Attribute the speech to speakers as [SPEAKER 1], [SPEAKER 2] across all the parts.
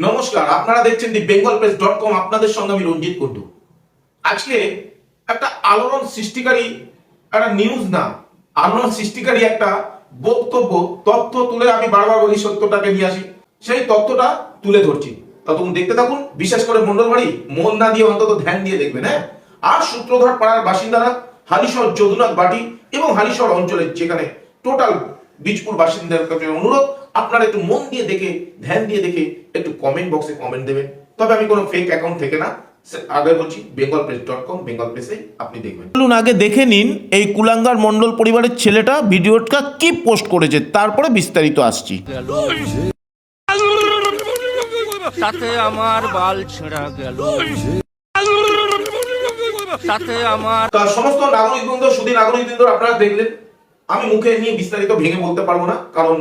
[SPEAKER 1] নমস্কার, আপনারা দেখছেন দি bengalpress.com। আপনাদের সঙ্গে আমি রঞ্জিত কুন্ডু। আজকে একটা আলোড়ন সৃষ্টিকারী একটা নিউজ না, আলোড়ন সৃষ্টিকারী একটা বক্তব্য তথ্য তুলে আমি বারবার বলি সত্যটাকে নিয়ে আসি, সেই তথ্যটা তুলে ধরছি। ততক্ষণ দেখতে থাকুন। বিশেষ করে মন্ডল বাড়ি মন না দিয়ে অন্তত ধ্যান দিয়ে দেখবেন। হ্যাঁ, আর সূত্রধর পাড়ার বাসিন্দারা হালিশহর যদুনাথ বাটি এবং হালিশহর অঞ্চলের যেখানে টোটাল বীজপুর বাসিন্দাদের কাছে অনুরোধ, আপনারা একটু মন দিয়ে দেখে ধ্যান দিয়ে দেখে একটু কমেন্ট বক্সে কমেন্ট দেবেন। তবে আমি কোনো ফেক অ্যাকাউন্ট থেকে না, আগে বলছি bengalpress.com, বেঙ্গল প্রেসে আপনি দেখবেন।
[SPEAKER 2] চলুন আগে দেখে নিন এই কুলাঙ্গার মণ্ডল পরিবারের ছেলেটা ভিডিওটা কি পোস্ট করেছে, তারপরে বিস্তারিত আসছি।
[SPEAKER 3] তাতে আমার বাল ছেঁড়া গেল, তাতে আমার
[SPEAKER 1] সমস্ত নাগরিকবৃন্দ, সুধী নাগরিকবৃন্দ, আপনারা দেখলেন। আমি মুখে নিয়ে বিস্তারিত ভেঙে বলতে পারবো না, কারণ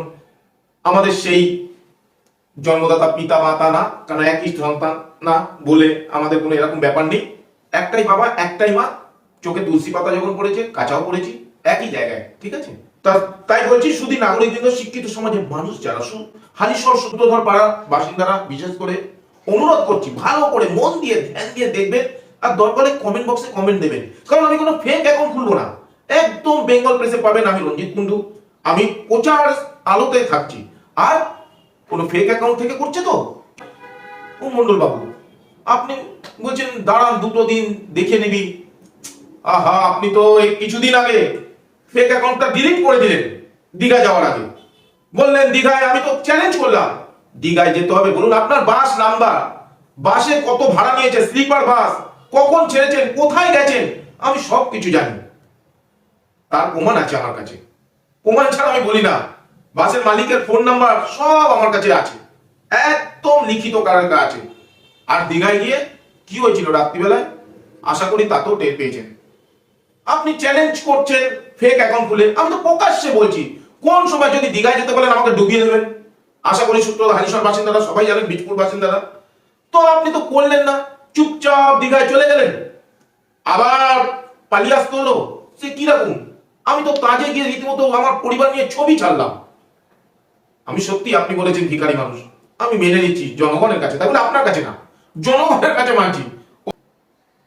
[SPEAKER 1] আমাদের সেই জন্মদাতা পিতা মাতা না, কারণ একই সন্তান না বলে আমাদের কোনো এরকম ব্যাপার নেই। একটাই বাবা, একটাই মা, চোখে তুলসী পাতা যখন পড়েছে কাঁচাও পড়েছি একই জায়গায়, ঠিক আছে? তাই বলছি, শুধু নাগরিকবৃন্দ, শিক্ষিত সমাজের মানুষ যারা হালিশহর সূত্রধর পাড়া বাসিন্দারা বিশেষ করে অনুরোধ করছি, ভালো করে মন দিয়ে ধ্যান দিয়ে দেখবেন আর দরকারে কমেন্ট বক্সে কমেন্ট দেবেন। কারণ আমি কোনো ফেক অ্যাকাউন্ট খুলবো না, একদম বেঙ্গল প্রেসে পাবেন। আমি রঞ্জিত কুন্ডু, আমি প্রচার আলোতে থাকছি। আর কোনো ফেক অ্যাকাউন্ট থেকে করছে তো ও মন্ডল বাবু, আপনি বলছেন দাঁড়ান দুটো দিন দেখে নিবি। আহা, আপনি তো এই কিছুদিন আগে ফেক অ্যাকাউন্টটা ডিলিট করে দিলেন দীঘা যাওয়ার আগে। বললেন দীঘায়, আমি তো চ্যালেঞ্জ করলাম দীঘায় যেতে হবে, বলুন আপনার বাস নাম্বার, বাসে কত ভাড়া নিয়েছে, স্লিপার বাস, কখন ছেড়েছেন, কোথায় গেছেন, আমি সব কিছু জানি। তার প্রমাণ আছে আমার কাছে, প্রমাণ ছাড়া আমি বলি না। বাসের মালিকের ফোন নাম্বার সব আমার কাছে আছে, একদম লিখিত কারণে আছে। আর দীঘায় গিয়ে কি হয়েছিল রাত্রিবেলায়, আশা করি তাতেও টের পেয়েছেন। আপনি চ্যালেঞ্জ করছেন ফেক অ্যাকাউন্ট খুলে, আমি তো প্রকাশ্যে বলছি কোন সময় যদি দীঘায় যেতে বলেন আমাকে ডুবিয়ে দেবেন। আশা করি সূত্র হালিশহর বাসিন্দারা সবাই জানেন, বীজপুর বাসিন্দারা। তো আপনি তো করলেন না, চুপচাপ দীঘায় চলে গেলেন, আবার পালিয়ে আসতে হলো। সে কিরকম? আমি তো কাজে গিয়ে রীতিমতো আমার পরিবার নিয়ে ছবি ছাড়লাম। আমি সত্যি, আপনি বলেছেন ভিখারি মানুষ, আমি মেনে নিচ্ছি জনগণের কাছে, তাই বলে আপনার কাছে না, জনগণের কাছে মানছি।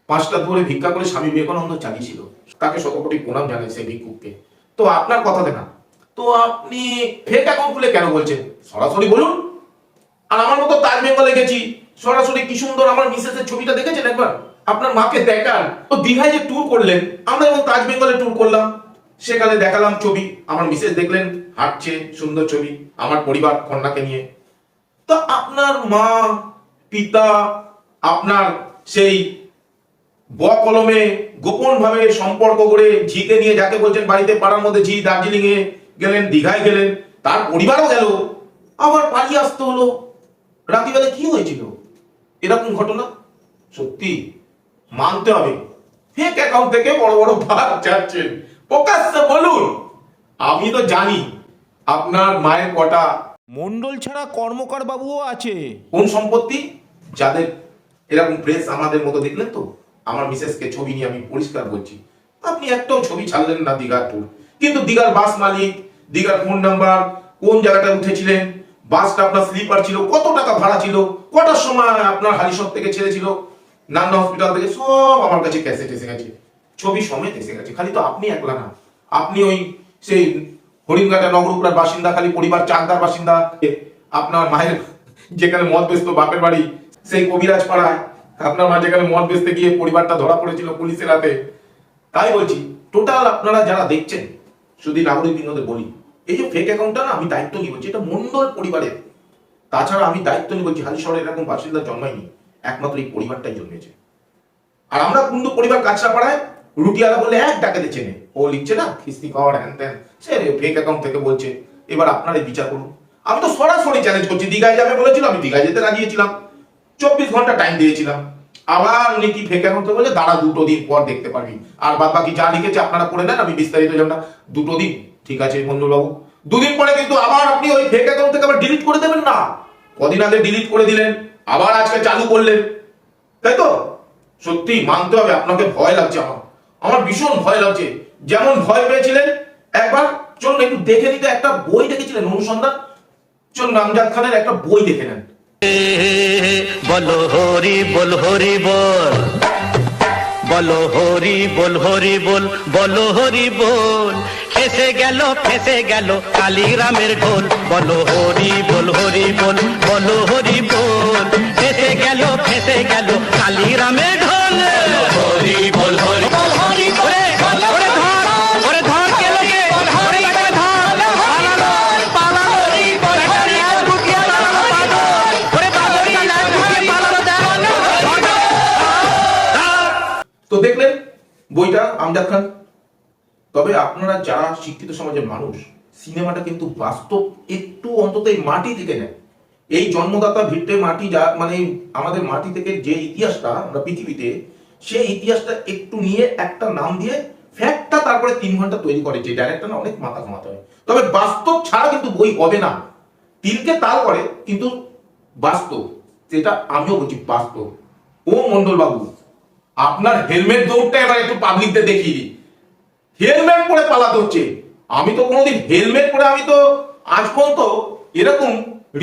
[SPEAKER 1] 5টা ধরে ভিক্ষা করে স্বামী বিবেকানন্দ চালিয়েছিল, তাকে শতকোটি প্রণাম জানাই সেই ভিক্ষুককে। তো আপনার কথাতে না, তো আপনি ফেক অ্যাকাউন্ট খুলে কেন বলছেন? সরাসরি বলুন। আর আমার মতো তাজ বেঙ্গলে গেছি, সরাসরি কি সুন্দর আমার মিসেসের ছবিটা দেখেছেন একবার? আপনার মাকে দেখান। তো দীঘায় যে ট্যুর করলেন, আমরা এবং তাজ বেঙ্গলে ট্যুর করলাম, সেখানে দেখালাম ছবি, আমার মিসেস দেখলেন হাঁটছে, সুন্দর ছবি, আমার পরিবার কন্যাকে নিয়ে। তো আপনার মা, পিতা, আপনার সেই কলমে গোপন ভাবে সম্পর্ক করে ঝিকে নিয়ে, যাকে বলছেন বাড়িতে পাড়ার মধ্যে ঝি, দার্জিলিং এ গেলেন, দীঘায় গেলেন, তার পরিবারও গেল, আবার পালিয়ে আসতে হলো। রাত্রিবেলা কি হয়েছিল? এরকম ঘটনা সত্যি মানতে হবে। ফেক অ্যাকাউন্ট থেকে বড় বড় ভাগ যাচ্ছেন, প্রকাশ্যে বলুন। আমি তো জানি আপনার মায়ের কটা
[SPEAKER 2] মণ্ডল ছাড়া কর্মকার বাবুও আছে।
[SPEAKER 1] কোন সম্পত্তি, যাদের এরকম প্রেস আমাদের মতো দেখলেন। তো আমার মিসেসকে ছবি নিয়ে আমি পরিষ্কার বলছি, আপনি একটাও ছবি ছাড়লেন না দীঘার ট্যুর। কিন্তু দীঘার বাস মালিক, দীঘার ফোন নাম্বার, কোন জায়গাটায় উঠেছিলেন, বাসটা আপনার স্লিপার ছিল, কত টাকা ভাড়া ছিল, কটার সময় আপনার হালিশহর থেকে ছেড়েছিল, নান্না হসপিটাল থেকে, সব আমার কাছে ক্যাসেট এসে গেছে, ছবি সমেত এসে গেছে। খালি তো আপনি একলা না, আপনি ওই সেই হরিণঘাটা নগরুপড়ার বাসিন্দা, খালি পরিবার চাকদার বাসিন্দা, আপনার মায়ের যেখানে মদ বেচত বাপের বাড়ি, সেই কবিরাজ পাড়ায় আপনার মা যেখানে মদ বেচতে গিয়ে পরিবারটা ধরা পড়েছিল পুলিশের হাতে। তাই বলছি, টোটাল আপনারা যারা দেখছেন, শুধু নাগরিক বৃন্দদের বলি, এই যে ফেক অ্যাকাউন্টটা না, আমি দায়িত্ব নিয়ে বলছি, এটা মন্ডল পরিবারের। তাছাড়া আমি দায়িত্ব নিয়ে বলছি, হালিশহরে এরকম বাসিন্দা জন্মায়নি, একমাত্র এই পরিবারটাই জন্মেছে। আর আমরা কিন্তু পরিবার কাছড়া পাড়ায় রুটিওয়ালা বলে এক ডাকাতে চেনে, ও লিখছে না কিস্তি পাওয়ার হ্যান ত্যান, সে ফেক অ্যাকাউন্ট থেকে বলছে। এবার আপনারাই বিচার করুন। আমি তো সরাসরি চ্যালেঞ্জ করছি, দীঘায় যাবে বলেছিল, আমি দীঘায় যেতে রাজি ছিলাম, 24 ঘন্টা টাইম দিয়েছিলাম। আবার উনি কি ফেক অ্যাকাউন্ট থেকে বলে দাঁড়া দুটো দিন পর দেখতে পারবি, আর বাদ বাকি যা লিখেছে আপনারা পড়ে নেন, আমি বিস্তারিত যাব না। দুটো দিন ঠিক আছে মন্ডলবাবু, দুদিন পরে কিন্তু আবার আপনি ওই ফেক অ্যাকাউন্ট থেকে আবার ডিলিট করে দেবেন না। কদিন আগে ডিলিট করে দিলেন, আবার আজকে চালু করলেন, তাই তো? সত্যি মানতে হবে, আপনাকে ভয় লাগছে। আমার ভীষণ ভয় লাগছে। যেমন ভয় পেয়েছিলেন একবার, চলুন একটু দেখে নিতে, একটা বই দেখেছিলেন অনুসন্ধান, চলুন আমজাদ খানের একটা বই দেখে নেন।
[SPEAKER 4] বলো হরি বল হরি বল, বলো হরি বল হরি বল, বলো হরি বল। ফেসে গেল কালীরামের ঢোল, বলো হরি বল হরি বল, বলো হরি বল। ফেসে গেল কালীরামের ঢোল, হরি বল হরি বল হরি বল। ওরে ধর কে লোকে, ওরে ধর পালালো পালালো, ওরে ল্যাজ ঢুকিয়ে পালালো পাগল, ওরে পাগলটা ল্যাজ ঢুকিয়ে পালালো
[SPEAKER 1] তো দেখলেন বইটা আমজাদ খান। তবে আপনারা যারা শিক্ষিত সমাজের মানুষ, সিনেমাটা কিন্তু বাস্তব একটু অন্তত এই মাটি থেকে নেয়। এই জন্মদাতা ভিটে মাটি, যা মানে আমাদের মাটি থেকে যে ইতিহাসটা আমরা পৃথিবীতে, সেই ইতিহাসটা একটু নিয়ে একটা নাম দিয়ে ফ্যাক্টটা তারপরে 3 ঘন্টা তৈরি করে, যে ডাইরেক্টর না অনেক মাথা ঘামাতে হয়। তবে বাস্তব ছাড়া কিন্তু বই হবে না। তিলকে তাল করে কিন্তু বাস্তব, যেটা আমিও বলছি বাস্তব। ও মন্ডল বাবু, আপনার হেলমেট দৌড়টা এবার একটু পাবলিকদের দেখিয়ে দিই। হেলমেট পরে পালাতে হচ্ছে। আমি তো কোনোদিন হেলমেট পরে, আমি তো আজ পর্যন্ত এরকম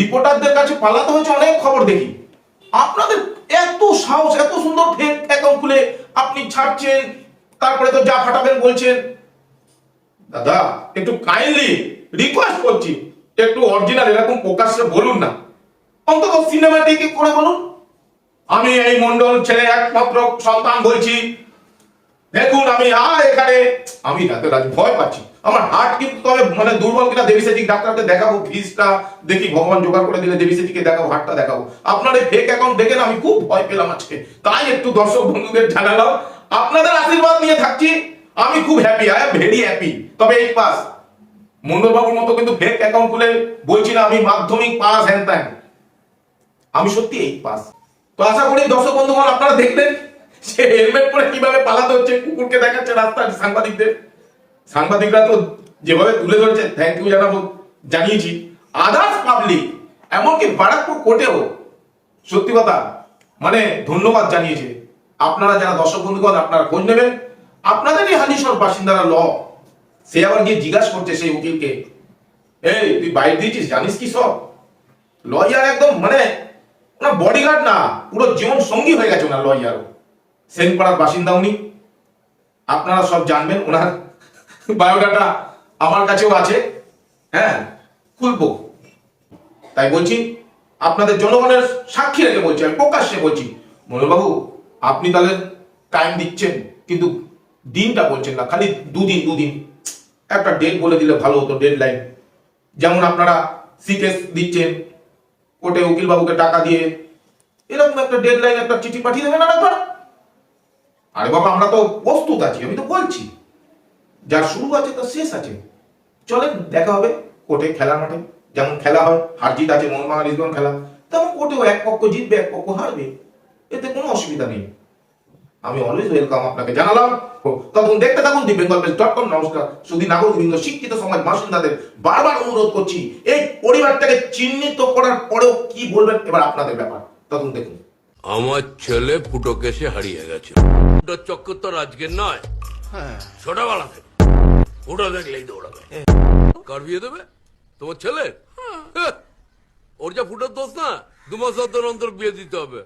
[SPEAKER 1] রিপোর্টারদের কাছে পালাতে হয়েছে অনেক খবর দেখি। আপনাদের এত সাহস, এত সুন্দর ফেক অ্যাকাউন্ট খুলে আপনি ছাড়ছেন, তারপরে তো যা ফাটাবেন বলছেন। দাদা একটু কাইন্ডলি রিকোয়েস্ট করছি, একটু অরিজিনাল এরকম প্রকাশ্যে বলুন না, অন্তত সিনেমাটিকে করে বলুন। আমি এই মন্ডল ছেলে একমাত্র সন্তান বলছি, দেখুন আমি এখানে আমি ভয় পাচ্ছি। আমার হার্ট কিন্তু তবে মানে দুর্বল কিনা দেবী সেটিক ডাক্তারকে দেখাবো, ফিজটা দেখি ভগবান জোগাড় করে দিলে দেবী সেটিকে দেখাবো, হার্টটা দেখাবো। আপনার এই ফেক অ্যাকাউন্ট দেখে না আমি খুব ভয় পেলাম আজকে, তাই একটু দর্শক বন্ধুদের জানালাম। আপনাদের আশীর্বাদ নিয়ে থাকছি, আমি খুব happy, I am very happy. তবে এই পাস মন্ডল বাবুর মতো কিন্তু ফেক অ্যাকাউন্ট খুলে বলছি না আমি মাধ্যমিক পাস হ্যান ত্যান, আমি সত্যি এই পাস। তো আশা করি দর্শক বন্ধুগণ আপনারা দেখলেন সে হেলমেট পরে কিভাবে পালাতে হচ্ছে, কুকুরকে দেখাচ্ছে রাস্তায় সাংবাদিকদের। সাংবাদিকরা তো যেভাবে তুলে ধরেছে, থ্যাংক ইউ জানিয়েছি। আদার্স পাবলিক, এমনকি বারাকপুর কোর্টেও সত্যি কথা মানে ধন্যবাদ জানিয়েছে। আপনারা যারা দর্শক বন্ধুগণ আপনারা খোঁজ নেবেন, আপনাদেরই হালিশহর বাসিন্দারা ল, সে আবার গিয়ে জিজ্ঞাসা করছে সেই উকিলকে, এই তুই বাইরে দিয়েছিস জানিস কি সব? লয়ার একদম মানে ওনার বডিগার্ড না, পুরো জীবন সঙ্গী হয়ে গেছে ওনার লয়ারও। সেনপাড়ার বাসিন্দা উনি, আপনারা সব জানবেন। ওনার বায়োডাটা আমার কাছেও আছে, হ্যাঁ খুলবো। তাই বলছি আপনাদের জনগণের সাক্ষী রেখে বলছি, আমি প্রকাশ্যে বলছি, মনোবাবু আপনি তাহলে টাইম দিচ্ছেন কিন্তু দিনটা বলছেন না, খালি দুদিন একটা ডেট বলে দিলে ভালো হতো, ডেডলাইন। যেমন আপনারা সিকেস দিচ্ছেন কোর্টে উকিল বাবুকে টাকা দিয়ে, এরকম একটা ডেডলাইন একটা চিঠি পাঠিয়ে দেবেন আর একবার। আরে বাবা আমরা তো প্রস্তুত আছি, আমি তো বলছি যার শুরু আছে তার শেষ আছে। চলেন দেখা হবে কোর্টে, খেলার মাঠে যেমন খেলা হয়, হার জিত আছে, মোহনবাগান ইস্টবেঙ্গল খেলা, তেমন কোর্টেও এক পক্ষ জিতবে এক পক্ষ হারবে, এতে কোনো অসুবিধা নেই। আমি অলওয়েজ ওয়েলকাম আপনাকে জানালাম। তখন দেখতে থাকুন thebengalbase.com। নমস্কার। শুধু নাগরিকবৃন্দ, শিক্ষিত সমাজ বাসিন্দাদের বারবার অনুরোধ করছি, এই পরিবারটাকে চিহ্নিত করার পরেও কি বলবেন এবার আপনাদের ব্যাপার, তখন দেখুন।
[SPEAKER 5] আমার ছেলে ফুটো কেসে হারিয়ে গেছে। ফুটোর চক্কর তো আজকের নয়, ছোটবেলা থেকে ফুটো দেখলেই দৌড়াবে। কার বিয়ে দেবে? তোমার ছেলে? ওর যা ফুটোর দোষ না, 2 মাস অন্তর অন্তর বিয়ে দিতে হবে।